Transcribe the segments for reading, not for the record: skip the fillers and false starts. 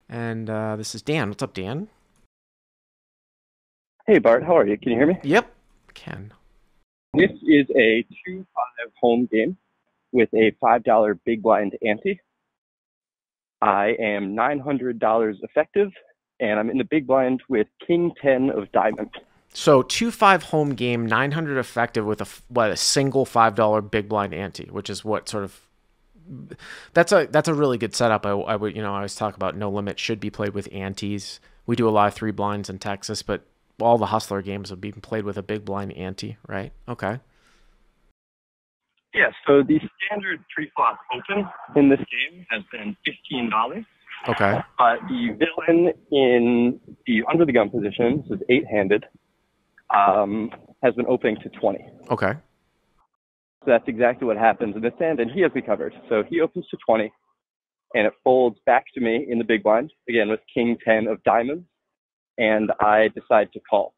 And this is Dan. What's up, Dan? Hey Bart, how are you? Can you hear me? Yep, Ken. This is a 2-5 home game with a $5 big blind ante. I am $900 effective, and I'm in the big blind with King 10 of diamonds. So 2-5 home game, 900 effective with a single $5 big blind ante, which is what sort of that's a really good setup. I would I always talk about no limit should be played with antes. We do a lot of three blinds in Texas, but all the hustler games have been played with a big blind ante, right? Okay. Yeah, so the standard pre-flop open in this game has been $15. Okay. But the villain in the under the gun position, this is 8-handed, has been opening to 20. Okay. So that's exactly what happens in this hand, and he has me covered. So he opens to 20, and it folds back to me in the big blind, again with King 10 of diamonds, and I decide to call.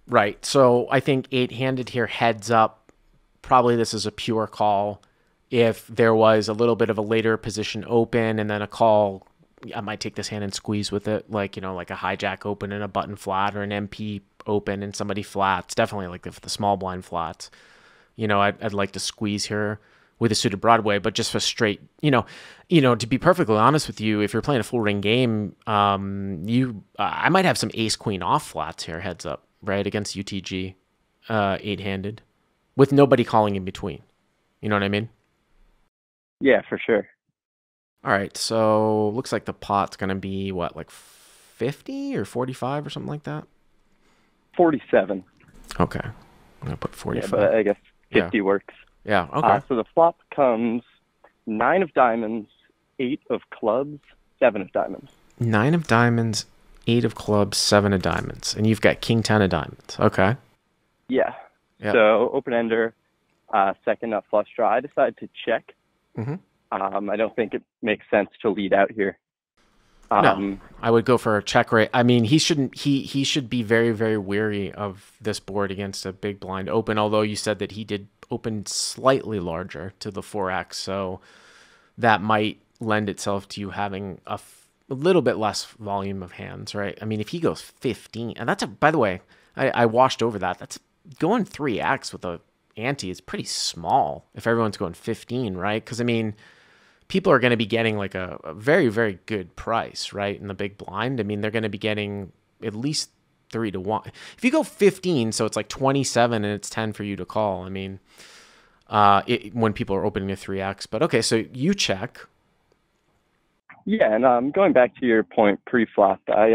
Right. So I think 8-handed here heads up. Probably this is a pure call. If there was a little bit of a later position open and then a call, I might take this hand and squeeze with it, like like a hijack open and a button flat, or an MP open and somebody flats. Definitely like if the small blind flats. I'd like to squeeze here with a suited Broadway, but just for straight, to be perfectly honest with you, if you're playing a full ring game, I might have some ace queen off flats here, heads up, right, against UTG, 8-handed, with nobody calling in between. You know what I mean? Yeah, for sure. All right, so looks like the pot's gonna be what, like 50 or 45 or something like that. 47. Okay, I'm gonna put 45. Yeah, but I guess 50 works. Yeah, okay. So the flop comes 9 of diamonds, 8 of clubs, 7 of diamonds. 9 of diamonds, 8 of clubs, 7 of diamonds. And you've got King 10 of diamonds. Okay. Yeah. Yep. So open ender, second nut flush draw. I decide to check. Mm-hmm. I don't think it makes sense to lead out here. No, I would go for a check rate. I mean, he should be very, very wary of this board against a big blind open, although you said that he did open slightly larger to the 4x, so that might lend itself to you having a little bit less volume of hands, right? I mean, if he goes 15, and by the way, I washed over that. That's going 3x with a ante is pretty small if everyone's going 15, right? Because, I mean, people are going to be getting like a very, very good price, right, in the big blind. I mean, they're going to be getting at least 3-1. If you go 15, so it's like 27 and it's 10 for you to call. I mean, when people are opening a 3x. But okay, so you check. Yeah, and going back to your point pre-flop, I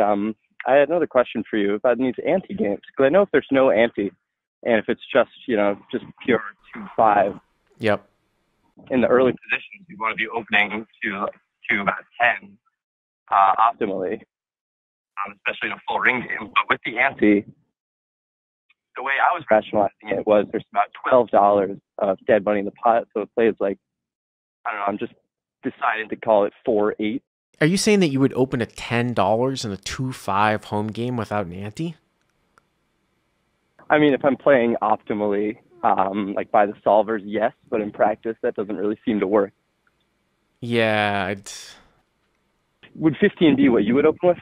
had another question for you about these ante games, because I know if there's no ante, and if it's just just pure 2-5. Yep. In the early positions, you want to be opening to about 10 optimally, especially in a full ring game. But with the ante, the way I was rationalizing it was there's about $12 of dead money in the pot, so it plays like, I don't know, I'm just deciding to call it 4-8. Are you saying that you would open at $10 in a 2-5 home game without an ante? I mean, if I'm playing optimally, like by the solvers, yes, but in practice, that doesn't really seem to work. Yeah. Would 15 be what you would open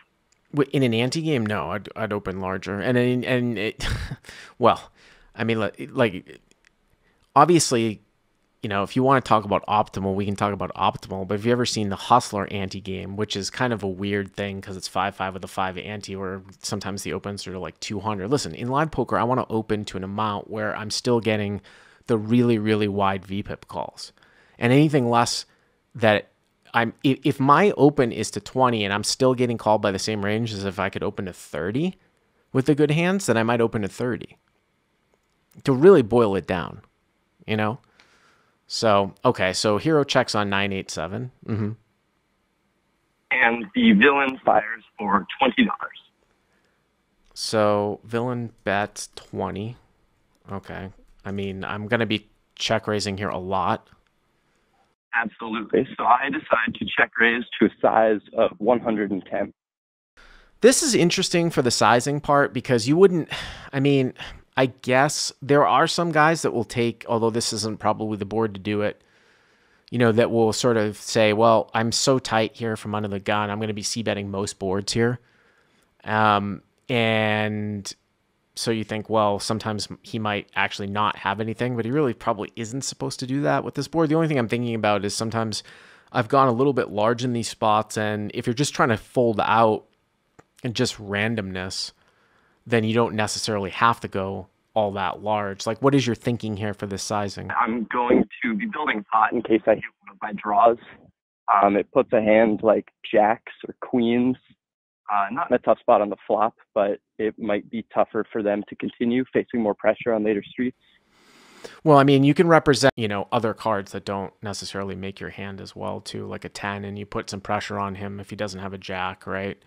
with? In an ante game, no, I'd open larger. Well, I mean, like obviously, if you want to talk about optimal, we can talk about optimal. But have you ever seen the Hustler ante game, which is kind of a weird thing because it's 5-5 with a 5 ante, where sometimes the opens are like 200. Listen, in live poker, I want to open to an amount where I'm still getting the really, really wide VPIP calls, and anything less that if my open is to 20 and I'm still getting called by the same range as if I could open to 30 with the good hands, then I might open to 30 to really boil it down, So, okay, so hero checks on 9-8-7. Mm-hmm. And the villain fires for $20. So, villain bets 20. Okay. I mean, I'm going to be check raising here a lot. Absolutely. So I decide to check raise to a size of 110. This is interesting for the sizing part because you wouldn't, I mean, I guess there are some guys that will take, although this isn't probably the board to do it, that will sort of say, well, I'm so tight here from under the gun, I'm going to be c-betting most boards here. And so you think, well, sometimes he might actually not have anything, but he really probably isn't supposed to do that with this board. The only thing I'm thinking about is sometimes I've gone a little bit large in these spots, and if you're just trying to fold out and just randomness, then you don't necessarily have to go all that large. Like, what is your thinking here for this sizing? I'm going to be building pot in case I hit one of my draws. It puts a hand like jacks or queens, not in a tough spot on the flop, but it might be tougher for them to continue facing more pressure on later streets. Well, I mean, you can represent, other cards that don't necessarily make your hand as well, too, like a 10, and you put some pressure on him if he doesn't have a jack, right?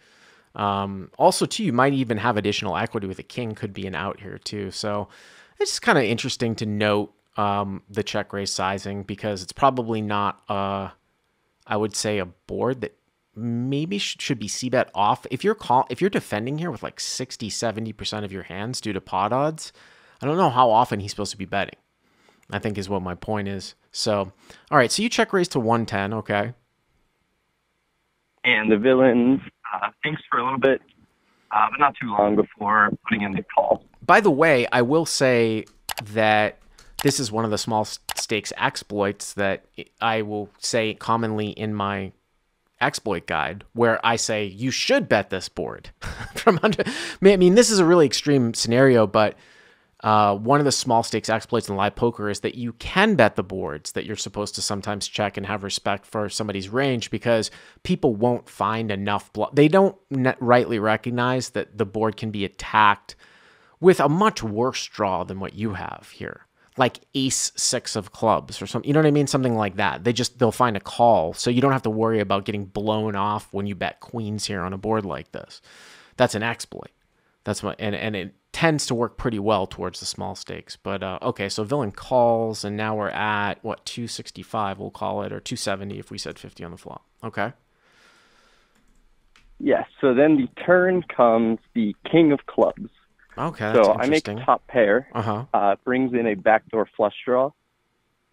Also, too, you might even have additional equity with a king, could be an out here, too. So it's kind of interesting to note the check raise sizing, because it's probably not, I would say, a board that maybe should be c-bet off. If you're defending here with like 60-70% of your hands due to pot odds, I don't know how often he's supposed to be betting, I think is what my point is. So, all right, so you check raise to 110, okay. And the villain thinks for a little bit, but not too long before putting in the call. By the way, I will say that this is one of the small stakes exploits that I will say commonly in my exploit guide, where I say you should bet this board from under. I mean, this is a really extreme scenario, but one of the small stakes exploits in live poker is that you can bet the boards that you're supposed to sometimes check and have respect for somebody's range, because people won't find enough they don't rightly recognize that the board can be attacked with a much worse draw than what you have here, like ace 6 of clubs or something. You know what I mean? Something like that. They'll find a call, so you don't have to worry about getting blown off when you bet queens here on a board like this. That's an exploit. That's what, and it tends to work pretty well towards the small stakes. But okay, so villain calls, and now we're at what, 265 we'll call it, or 270 if we said 50 on the flop. Okay. Yes. So then the turn comes the king of clubs. Okay. That's so I make top pair. Brings in a backdoor flush draw,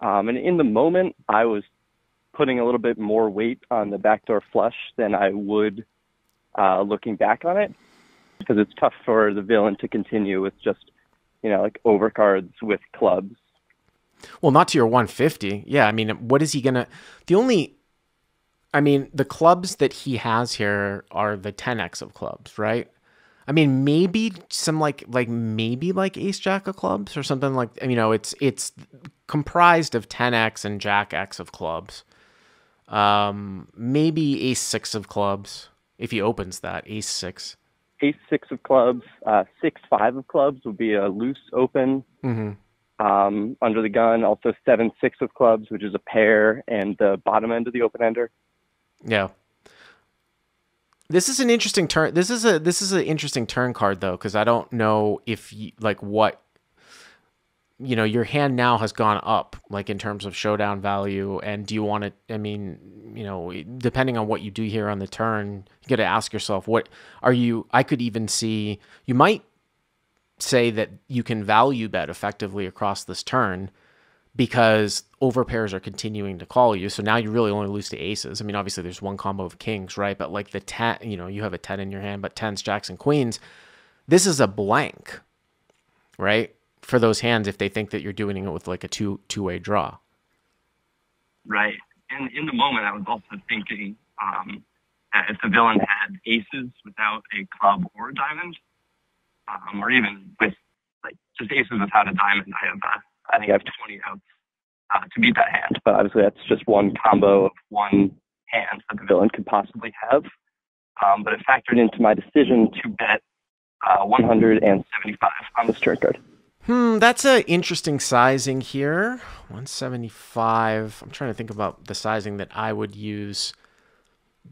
and in the moment I was putting a little bit more weight on the backdoor flush than I would looking back on it, because it's tough for the villain to continue with just, like overcards with clubs. Well, not to your 150. Yeah, I mean, what is he going to... the clubs that he has here are the 10x of clubs, right? I mean, maybe some maybe ace jack of clubs or something like, it's comprised of 10x and jack x of clubs. Maybe ace 6 of clubs, if he opens that, ace 6. Ace 6 of clubs, 6-5 of clubs would be a loose open under the gun. Also 7-6 of clubs, which is a pair, and the bottom end of the open ender. Yeah. This is an interesting turn. This is an interesting turn card, though, because I don't know if your hand now has gone up, like in terms of showdown value. And do you want to, depending on what you do here on the turn, you got to ask yourself, I could even see, you might say that you can value bet effectively across this turn because overpairs are continuing to call you. So now you really only lose to aces. I mean, obviously there's one combo of kings, right? But like the 10, you have a 10 in your hand, but 10s, jacks, and queens, this is a blank, right? For those hands, if they think that you're doing it with like a two-way draw. Right. And in the moment, I was also thinking if the villain had aces without a club or a diamond, or even with just aces without a diamond, I think I have 20 outs to beat that hand. But obviously, that's just one combo of one hand that the villain could possibly have. But it factored into my decision to bet 175 on this turn card. That's an interesting sizing here. 175. I'm trying to think about the sizing that I would use,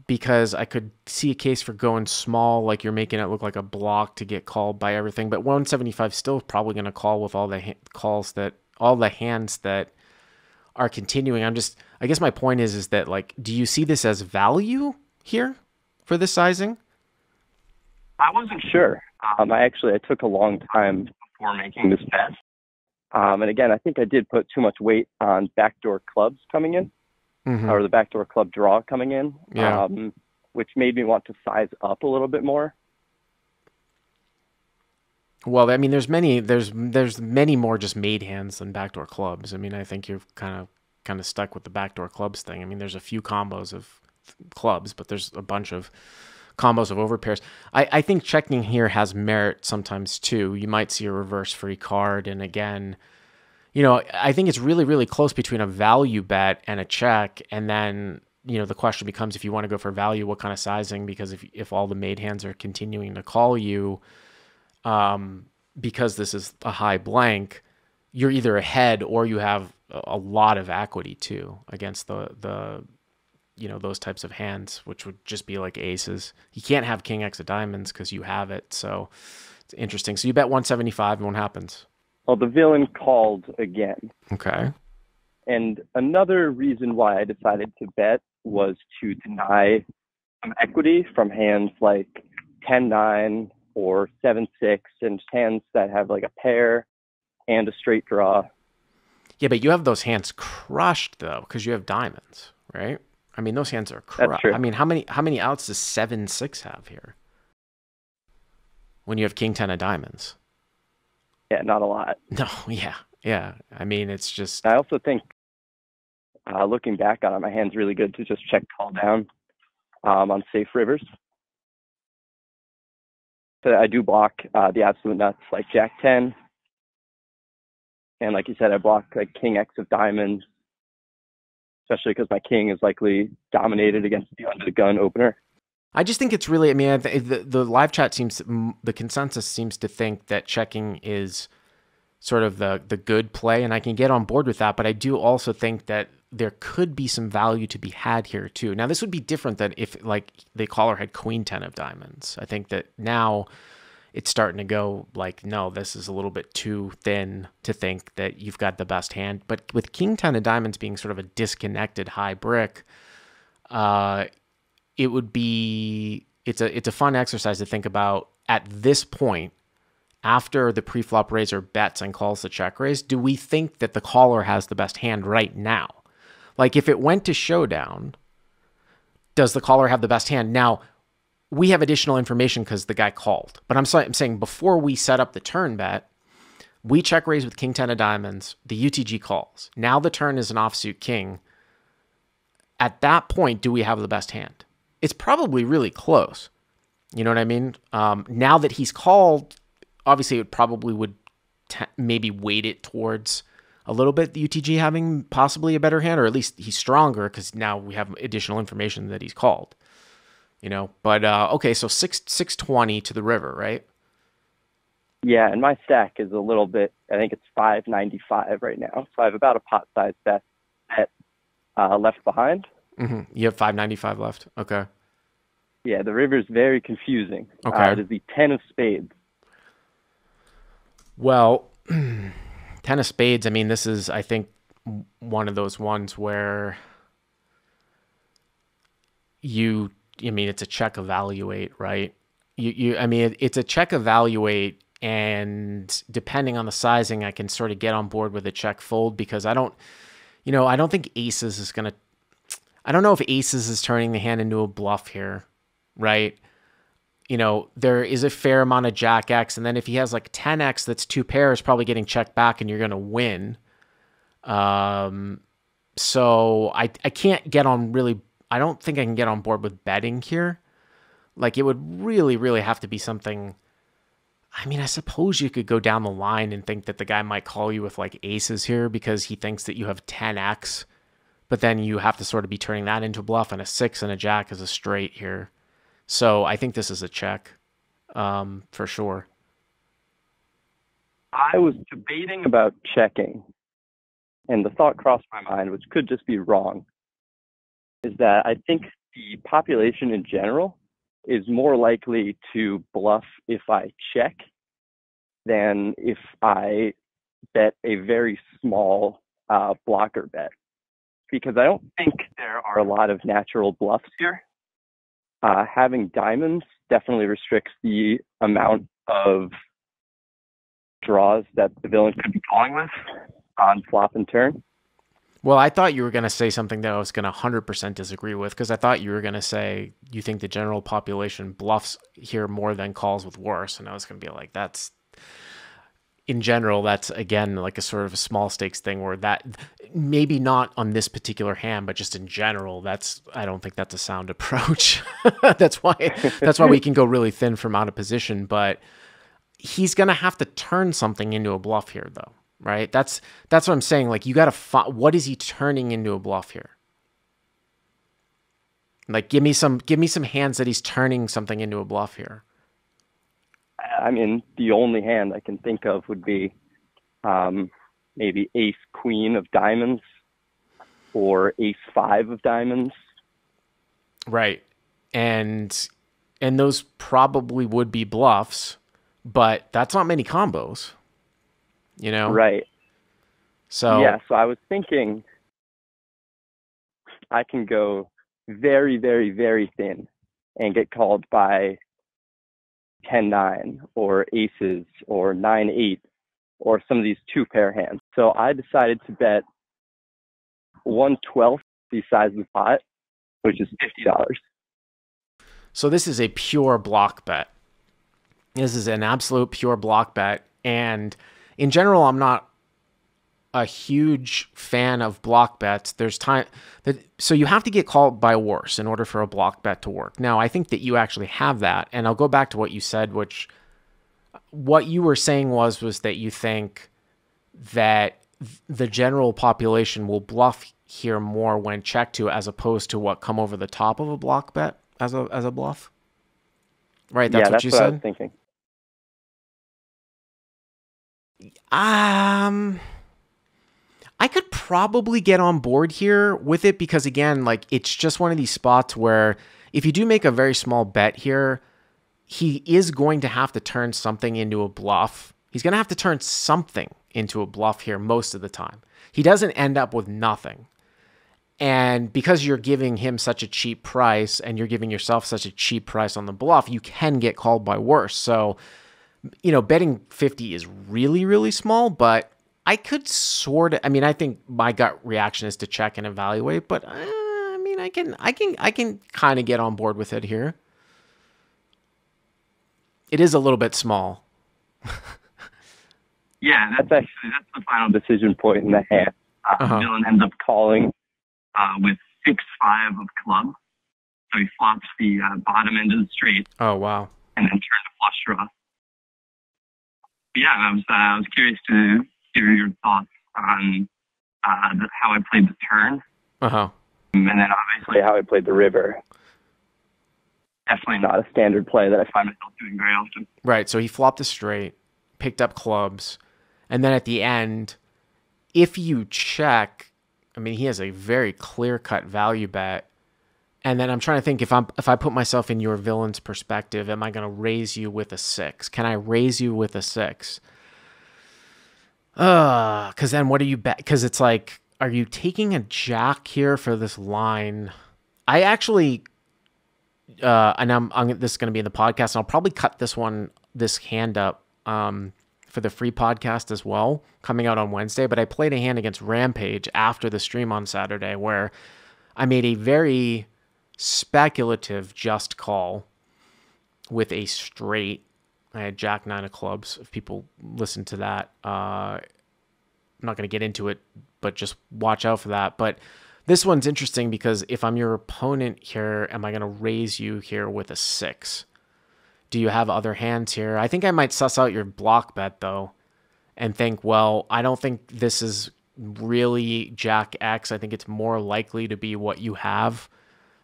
because I could see a case for going small, like you're making it look like a block to get called by everything. But 175 still probably going to call with all the hands that are continuing. I guess my point is that, like, do you see this as value here for this sizing? I wasn't sure. I took a long time before making this bet. And again, I think I did put too much weight on backdoor clubs coming in. or the backdoor club draw coming in, Yeah. which made me want to size up a little bit more. Well, I mean, there's many more just made hands than backdoor clubs. I mean, I think you're kind of stuck with the backdoor clubs thing. I mean, there's a few combos of clubs, but there's a bunch of combos of overpairs. I think checking here has merit sometimes too. You might see a reverse free card, and again, I think it's really, really close between a value bet and a check, and then the question becomes, if you want to go for value, what kind of sizing? Because if all the made hands are continuing to call you, because this is a high blank, you're either ahead or you have a lot of equity too against the those types of hands, which would just be like aces. You can't have king X of diamonds because you have it. So it's interesting. So you bet 175 and what happens? Well, the villain called again. Okay. And another reason why I decided to bet was to deny some equity from hands like 10-9 or 7-6, and hands that have like a pair and a straight draw. Yeah, but you have those hands crushed though, because you have diamonds, right? I mean, those hands are crushed. That's true. I mean, how many outs does 7-6 have here when you have king 10 of diamonds? Yeah, not a lot. No, yeah. I mean, it's just. I also think, looking back on it, my hand's really good to just check call down on safe rivers. So I do block the absolute nuts like Jack 10. And like you said, I block like King X of diamonds, especially because my king is likely dominated against the under the gun opener. I just think it's really, I mean, the live chat the consensus seems to think that checking is sort of the good play, and I can get on board with that, but I do also think that there could be some value to be had here too. Now, this would be different than if like the caller had queen 10 of diamonds. I think that now it's starting to go like, no, this is a little bit too thin to think that you've got the best hand. But with king 10 of diamonds being sort of a disconnected high brick, it would be, it's a fun exercise to think about at this point. After the pre-flop raiser bets and calls the check raise, do we think that the caller has the best hand right now? Like if it went to showdown, does the caller have the best hand? Now, we have additional information because the guy called. But I'm saying before we set up the turn bet, we check raise with king 10 of diamonds, the UTG calls. Now the turn is an offsuit king. At that point, do we have the best hand? It's probably really close. You know what I mean? Now that he's called, obviously it probably would maybe weight it towards a little bit the UTG having possibly a better hand, or at least he's stronger because now we have additional information that he's called. But okay, so 620 to the river, right? Yeah, and my stack is a little bit, I think it's 595 right now. So I have about a pot size bet left behind. Mm-hmm. You have 595 left. Okay. Yeah, the river's very confusing. Okay. It is the 10 of spades. Well, 10 of spades, I mean, this is, I think, one of those ones where it's a check evaluate, right? It's a check evaluate, and depending on the sizing, I can sort of get on board with a check fold because I don't think aces is going to, I don't know if aces is turning the hand into a bluff here, right? There is a fair amount of Jack X, and then if he has like 10X that's two pairs, probably getting checked back and you're going to win. So I can't get on really, I don't think I can get on board with betting here. Like it would really, really have to be something. I mean, I suppose you could go down the line and think that the guy might call you with like aces here because he thinks that you have 10X, but then you have to sort of be turning that into a bluff, and a 6 and a jack is a straight here. So I think this is a check, for sure. I was debating about checking, and the thought crossed my mind, which could just be wrong, is that I think the population in general is more likely to bluff if I check than if I bet a very small blocker bet. Because I don't think there are a lot of natural bluffs here. Having diamonds definitely restricts the amount of draws that the villain could be calling with on flop and turn. Well, I thought you were going to say something that I was going to 100% disagree with, because I thought you were going to say you think the general population bluffs here more than calls with worse. And I was going to be like, that's, in general, that's again like a sort of a small stakes thing where that maybe not on this particular hand, but just in general, I don't think that's a sound approach. that's why we can go really thin from out of position. But he's going to have to turn something into a bluff here, though, right? That's what I'm saying. Like, you got to what is he turning into a bluff here? Like, give me some hands that he's turning something into a bluff here. I mean, the only hand I can think of would be maybe ace queen of diamonds or ace five of diamonds. Right. And those probably would be bluffs, but that's not many combos, you know? Right. So yeah, so I was thinking I can go very, very, very thin and get called by 10-9 or aces or 9-8 or some of these two-pair hands. So I decided to bet 1/12 the size of the pot, which is $50. So this is a pure block bet. This is an absolute pure block bet. And in general, I'm not a huge fan of block bets. There's time that, so you have to get called by worse in order for a block bet to work. Now, I think that you actually have that. And I'll go back to what you said, which what you were saying was that you think that the general population will bluff here more when checked to, as opposed to what come over the top of a block bet as a bluff. Right. That's what you said. I was thinking. I could probably get on board here with it because, again, like, it's just one of these spots where if you do make a very small bet here, he is going to have to turn something into a bluff. He's going to have to turn something into a bluff here most of the time. He doesn't end up with nothing. And because you're giving him such a cheap price and you're giving yourself such a cheap price on the bluff, you can get called by worse. So, you know, betting 50 is really, really small, but I could sort of, I mean, I think my gut reaction is to check and evaluate, but I mean, I can kind of get on board with it here. It is a little bit small. Yeah, that's the final decision point in the hand. Dylan ends up calling with 6-5 of club. So he flops the bottom end of the straight. Oh, wow. And then turned a flush draw. Yeah, I was curious to hear your thoughts on how I played the turn. And then obviously how I played the river. Definitely not a standard play that I find myself doing very often. Right, so he flopped a straight, picked up clubs, and then at the end, if you check, I mean, he has a very clear-cut value bet. And then I'm trying to think, if I put myself in your villain's perspective, am I going to raise you with a 6? Can I raise you with a 6? Because then what do you bet? Because it's like, are you taking a jack here for this line? I actually, and this is going to be in the podcast, and I'll probably cut this hand up for the free podcast as well, coming out on Wednesday. But I played a hand against Rampage after the stream on Saturday where I made a very speculative just call with a straight. I had Jack 9 of clubs. If people listen to that, I'm not going to get into it, but just watch out for that. But this one's interesting because if I'm your opponent here, am I going to raise you here with a 6? Do you have other hands here? I think I might suss out your block bet, though, and think, well, I don't think this is really Jack X. I think it's more likely to be what you have.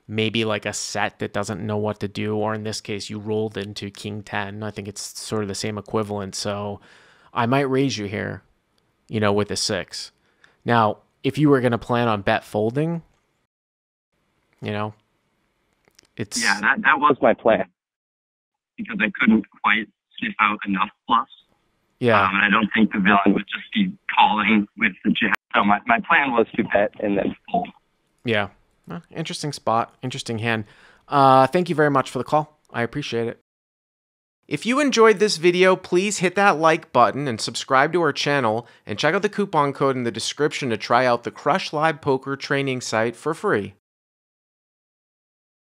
Maybe like a set that doesn't know what to do, or in this case, you rolled into King 10. I think it's sort of the same equivalent. So I might raise you here, you know, with a 6. Now, if you were going to plan on bet folding, you know, it's... Yeah, that was my plan. Because I couldn't quite sniff out enough bluffs. Yeah. And I don't think the villain would just be calling with the jack. So my plan was to bet and then fold. Yeah. Well, interesting spot. Interesting hand. Thank you very much for the call. I appreciate it. If you enjoyed this video, please hit that like button and subscribe to our channel, and check out the coupon code in the description to try out the Crush Live Poker training site for free.